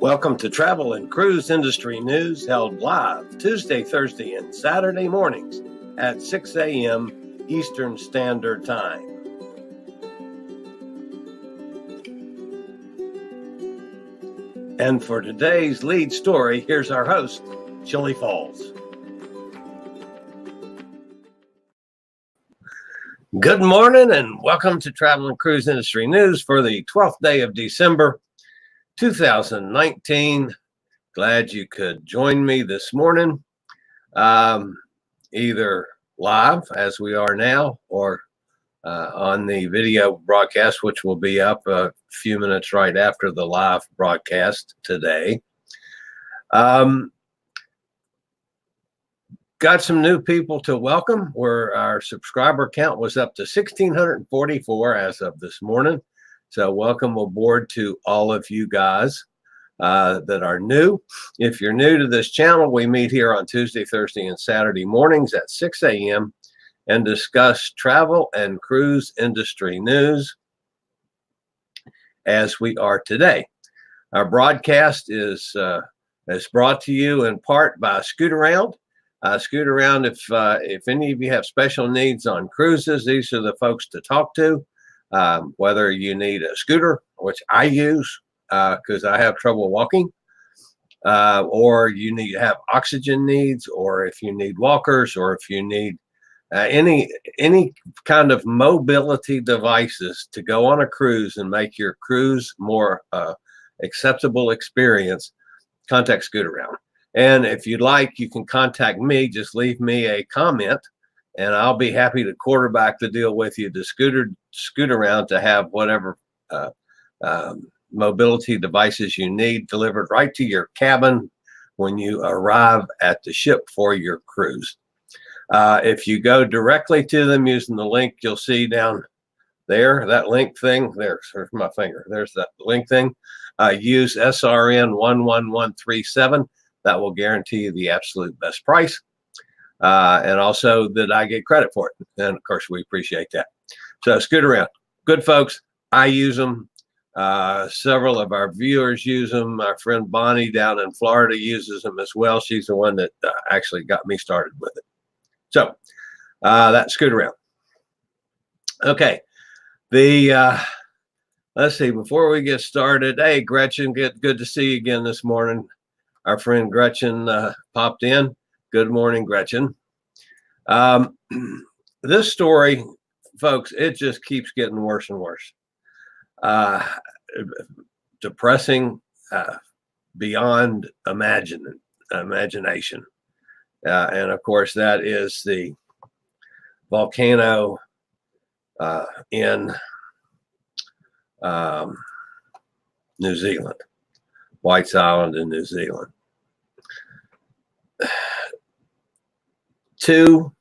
Welcome to Travel and Cruise Industry News, held live Tuesday, Thursday, and Saturday mornings at 6 a.m. Eastern Standard Time. And for today's lead story, here's our host, Chillie Falls. Good morning and welcome to Travel and Cruise Industry News for the 12th day of December, 2019. Glad you could join me this morning, either live as we are now or on the video broadcast, which will be up a few minutes right after the live broadcast today. Got some new people to welcome, where our subscriber count was up to 1,644 as of this morning. So welcome aboard to all of you guys that are new. If you're new to this channel, we meet here on Tuesday, Thursday, and Saturday mornings at 6 a.m. and discuss travel and cruise industry news as we are today. Our broadcast is brought to you in part by Scoot Around. Scoot Around, if any of you have special needs on cruises, these are the folks to talk to. Whether you need a scooter, which I use because I have trouble walking, or you need to have oxygen needs, or if you need walkers, or if you need any kind of mobility devices to go on a cruise and make your cruise more acceptable experience, contact Scoot Around. And if you'd like, you can contact me. Just leave me a comment, and I'll be happy to quarterback the deal with you to scoot around to have whatever mobility devices you need delivered right to your cabin when you arrive at the ship for your cruise. If you go directly to them using the link you'll see down there, that link thing, there's my finger, there's that link thing, use SRN 11137. That will guarantee you the absolute best price. And also that I get credit for it. And of course, we appreciate that. So Scoot Around, good folks. I use them. Several of our viewers use them. Our friend Bonnie down in Florida uses them as well. She's the one that actually got me started with it. So that's Scoot Around. Okay. Let's see, before we get started, hey, Gretchen, good to see you again this morning. Our friend Gretchen popped in. Good morning, Gretchen. This story, folks, it just keeps getting worse and worse. Depressing beyond imagination. And of course, that is the volcano in New Zealand, White's Island in New Zealand. 2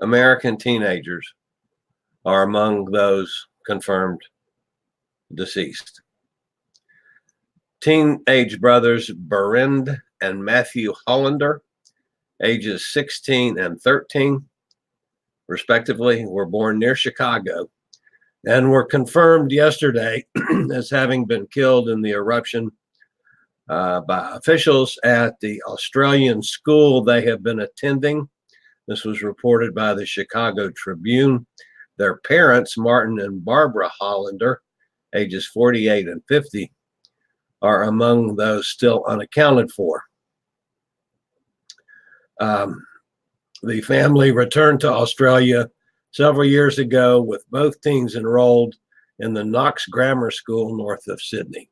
American teenagers are among those confirmed deceased. Teenage brothers Berend and Matthew Hollander, ages 16 and 13, respectively, were born near Chicago and were confirmed yesterday as having been killed in the eruption by officials at the Australian school they have been attending. This was reported by the Chicago Tribune. Their parents, Martin and Barbara Hollander, ages 48 and 50, are among those still unaccounted for. The family returned to Australia several years ago with both teens enrolled in the Knox Grammar School north of Sydney.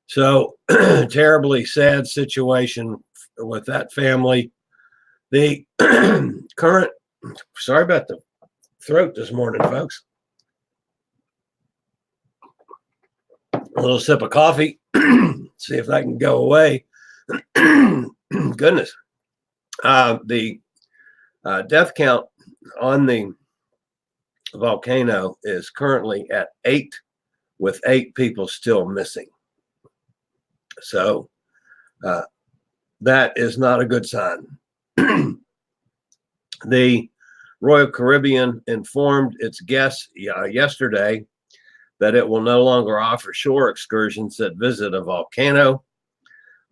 So, terribly sad situation with that family. The current, sorry about the throat this morning, folks. A little sip of coffee, see if that can go away. Goodness. The death count on the volcano is currently at 8, with 8 people still missing. So that is not a good sign. The Royal Caribbean informed its guests yesterday that it will no longer offer shore excursions that visit a volcano.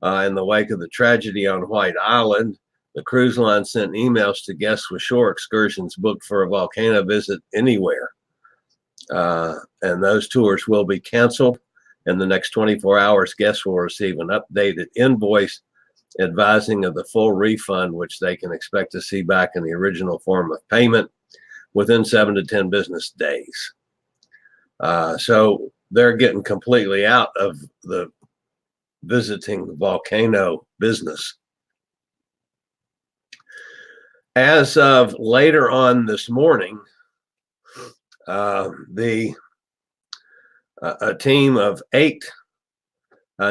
In the wake of the tragedy on White Island, the cruise line sent emails to guests with shore excursions booked for a volcano visit anywhere. And those tours will be canceled. In the next 24 hours, guests will receive an updated invoice advising of the full refund, which they can expect to see back in the original form of payment within 7 to 10 business days. So they're getting completely out of the visiting volcano business. As of later on this morning, a team of 8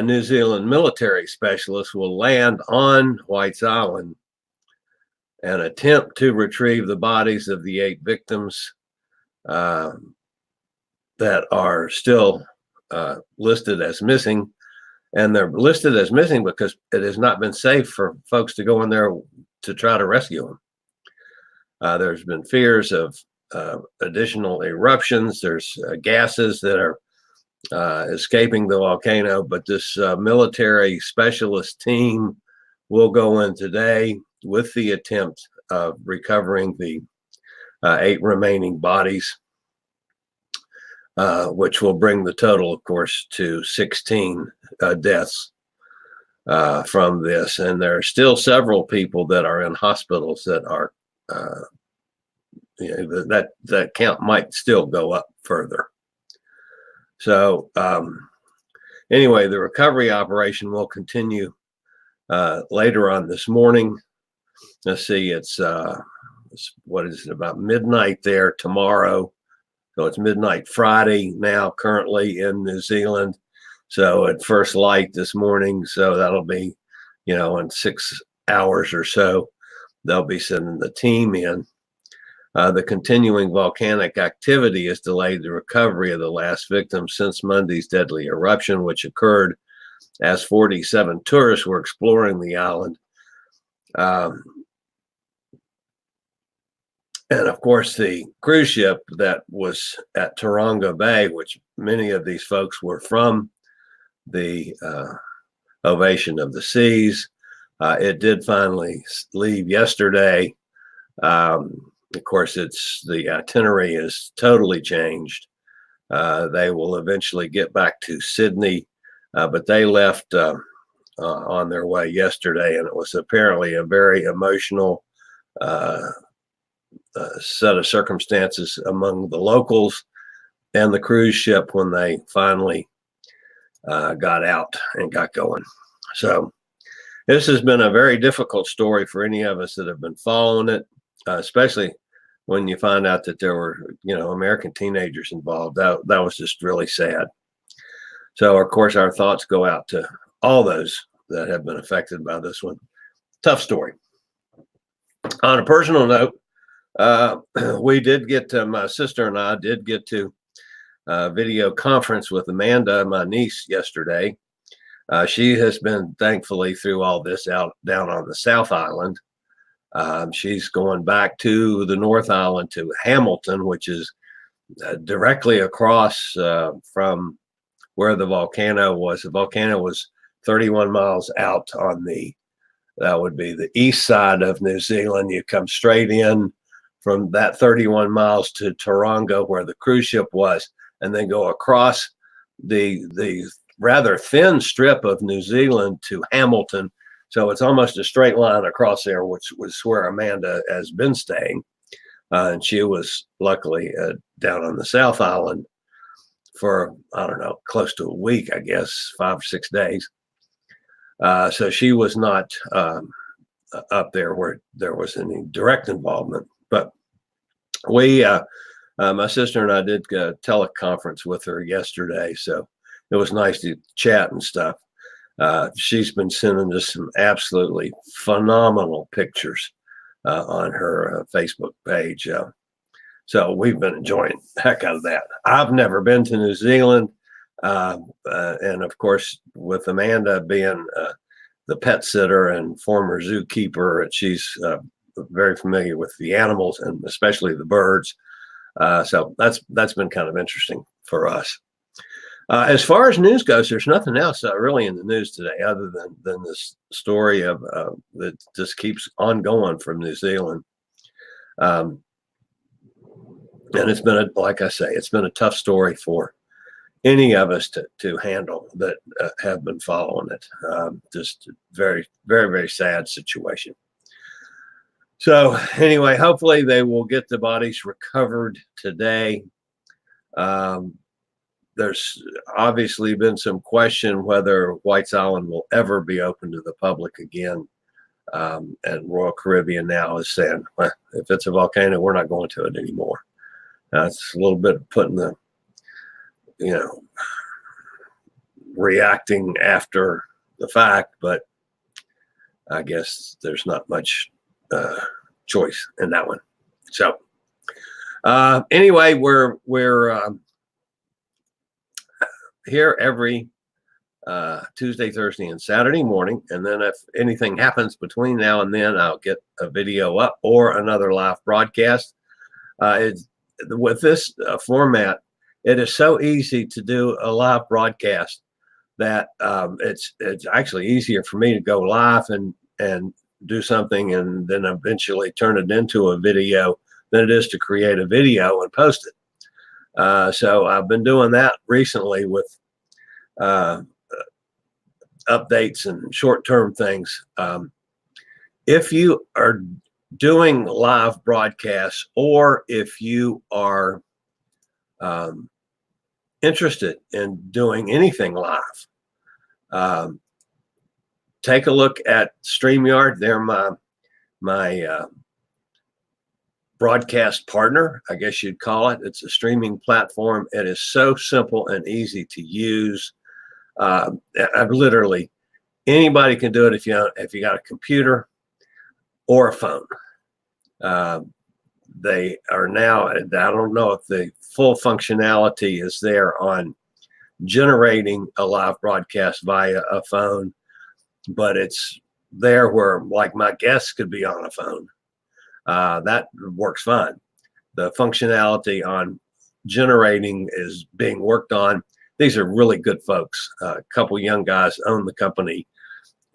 New Zealand military specialists will land on White's Island and attempt to retrieve the bodies of the 8 victims that are still listed as missing. And they're listed as missing because it has not been safe for folks to go in there to try to rescue them. There's been fears of additional eruptions. There's gases that are escaping the volcano, but this military specialist team will go in today with the attempt of recovering the 8 remaining bodies, which will bring the total, of course, to 16 deaths from this. And there are still several people that are in hospitals that are, that count might still go up further. So anyway, the recovery operation will continue later on this morning. Let's see, it's what is it, about midnight there tomorrow. So it's midnight Friday now currently in New Zealand. So at first light this morning, so that'll be, in 6 hours or so, they'll be sending the team in. The continuing volcanic activity has delayed the recovery of the last victims since Monday's deadly eruption, which occurred as 47 tourists were exploring the island. And of course, the cruise ship that was at Taronga Bay, which many of these folks were from the Ovation of the Seas, it did finally leave yesterday. Of course, the itinerary is totally changed. They will eventually get back to Sydney, but they left on their way yesterday, and it was apparently a very emotional set of circumstances among the locals and the cruise ship when they finally got out and got going. So this has been a very difficult story for any of us that have been following it, especially when you find out that there were, American teenagers involved. That was just really sad. So, of course, our thoughts go out to all those that have been affected by this one. Tough story. On a personal note, we did get to, my sister and I did get to video conference with Amanda, my niece, yesterday. She has been, thankfully, through all this down on the South Island. She's going back to the North Island to Hamilton, which is directly across from where the volcano was. The volcano was 31 miles out on that would be the east side of New Zealand. You come straight in from that 31 miles to Taronga, where the cruise ship was, and then go across the rather thin strip of New Zealand to Hamilton. So it's almost a straight line across there, which was where Amanda has been staying. And she was luckily down on the South Island for, I don't know, close to a week, I guess, 5 or 6 days. So she was not up there where there was any direct involvement. But we, my sister and I did a teleconference with her yesterday. So it was nice to chat and stuff. She's been sending us some absolutely phenomenal pictures on her Facebook page. So we've been enjoying the heck out of that. I've never been to New Zealand. And of course, with Amanda being the pet sitter and former zookeeper, she's very familiar with the animals and especially the birds. So that's been kind of interesting for us. As far as news goes, there's nothing else really in the news today other than this story of that just keeps on going from New Zealand. And it's been, like I say, it's been a tough story for any of us to handle that have been following it. Just very, very, very sad situation. So anyway, hopefully they will get the bodies recovered today. There's obviously been some question whether White's Island will ever be open to the public again. And Royal Caribbean now is saying, well, if it's a volcano, we're not going to it anymore. Now, it's a little bit putting the, reacting after the fact, but I guess there's not much choice in that one. So anyway, we're here every Tuesday, Thursday, and Saturday morning. And then if anything happens between now and then, I'll get a video up or another live broadcast. With this format, it is so easy to do a live broadcast that it's actually easier for me to go live and do something and then eventually turn it into a video than it is to create a video and post it. So I've been doing that recently with updates and short-term things. If you are doing live broadcasts, or if you are interested in doing anything live, take a look at StreamYard. They're my broadcast partner, I guess you'd call it. It's a streaming platform. It is so simple and easy to use. Literally anybody can do it if you got a computer or a phone. They are now, I don't know if the full functionality is there on generating a live broadcast via a phone, but it's there where, like, my guests could be on a phone. That works fine. The functionality on generating is being worked on. These are really good folks. A couple young guys own the company,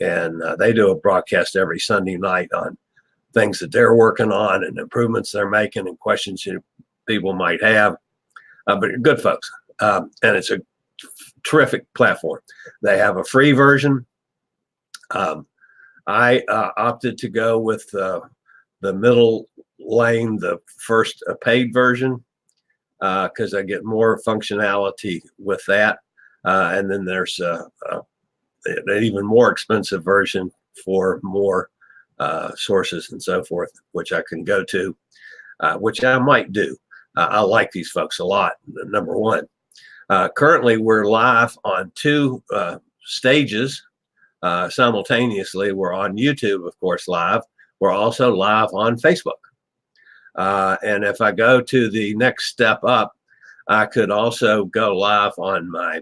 and they do a broadcast every Sunday night on things that they're working on and improvements they're making and questions people might have. But good folks, and it's a terrific platform. They have a free version. I opted to go with the middle lane, the first paid version, because I get more functionality with that. And then there's an even more expensive version for more sources and so forth, which I can go to, which I might do. I like these folks a lot, number one. Currently, we're live on 2 stages simultaneously. We're on YouTube, of course, live. We're also live on Facebook. And if I go to the next step up, I could also go live on my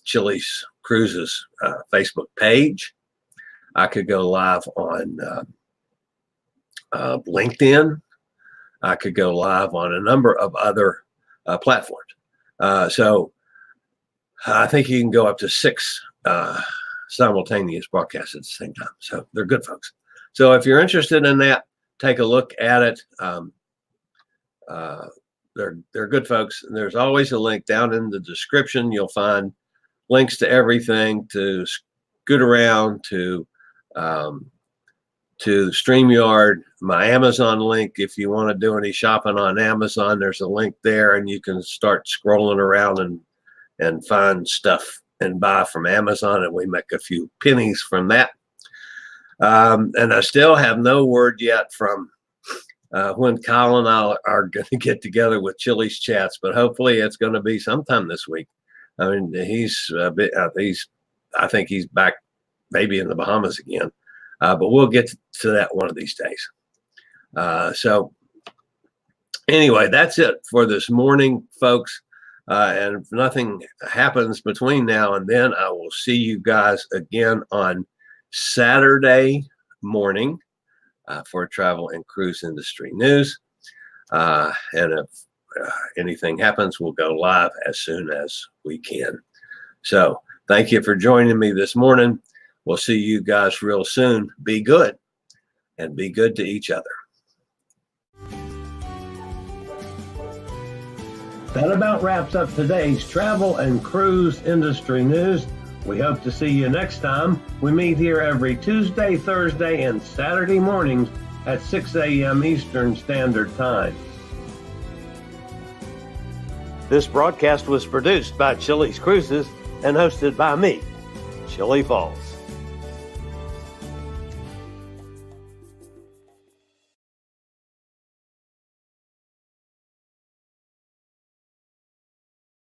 Chillie's Cruises Facebook page. I could go live on LinkedIn. I could go live on a number of other platforms. So I think you can go up to 6 simultaneous broadcasts at the same time. So they're good folks. So if you're interested in that, take a look at it. They're good folks. And there's always a link down in the description. You'll find links to everything, to Scoot Around, to StreamYard, my Amazon link. If you want to do any shopping on Amazon, there's a link there, and you can start scrolling around and find stuff and buy from Amazon, and we make a few pennies from that. And I still have no word yet from when Kyle and I are going to get together with Chillie's Chats, but hopefully it's going to be sometime this week. I mean, I think he's back maybe in the Bahamas again, but we'll get to that one of these days. So anyway, that's it for this morning, folks. And if nothing happens between now and then, I will see you guys again on Saturday morning for travel and cruise industry news. And if anything happens, we'll go live as soon as we can. So thank you for joining me this morning. We'll see you guys real soon. Be good and be good to each other. That about wraps up today's travel and cruise industry news. We hope to see you next time. We meet here every Tuesday, Thursday, and Saturday mornings at 6 a.m. Eastern Standard Time. This broadcast was produced by Chillie's Cruises and hosted by me, Chillie Falls.